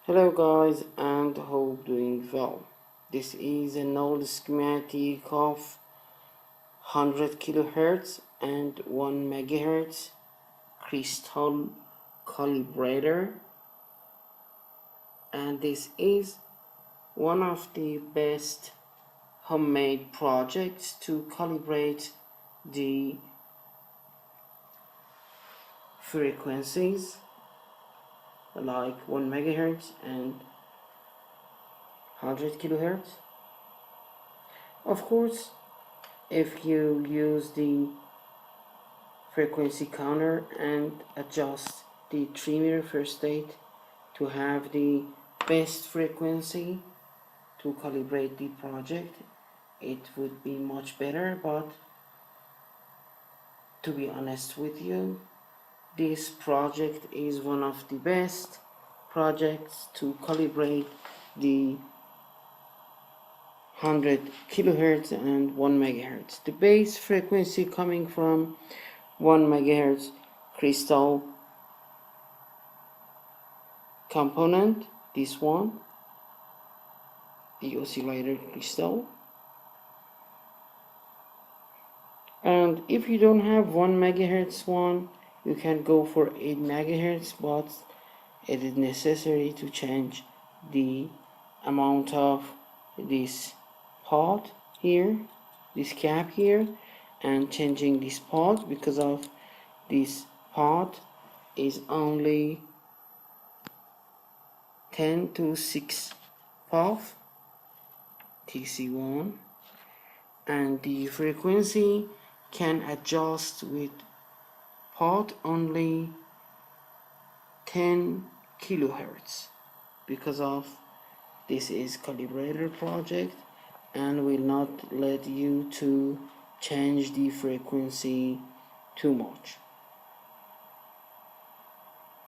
Hello guys, and hope doing well. This is an old schematic of 100 kilohertz and 1 megahertz crystal calibrator, and this is one of the best homemade projects to calibrate the frequencies like 1 megahertz and 100 kilohertz. Of course, if you use the frequency counter and adjust the trimmer first state to have the best frequency to calibrate the project, it would be much better. But to be honest with you, this project is one of the best projects to calibrate the 100 kilohertz and 1 megahertz. The base frequency coming from 1 megahertz crystal component, this one, the oscillator crystal. And if you don't have 1 megahertz one, you can go for 8 megahertz, but it is necessary to change the amount of this pot here, this cap here, and changing this pot because of this pot is only 10 to 6 POF TC1, and the frequency can adjust with pot only 10 kilohertz because of this is calibrator project and will not let you to change the frequency too much.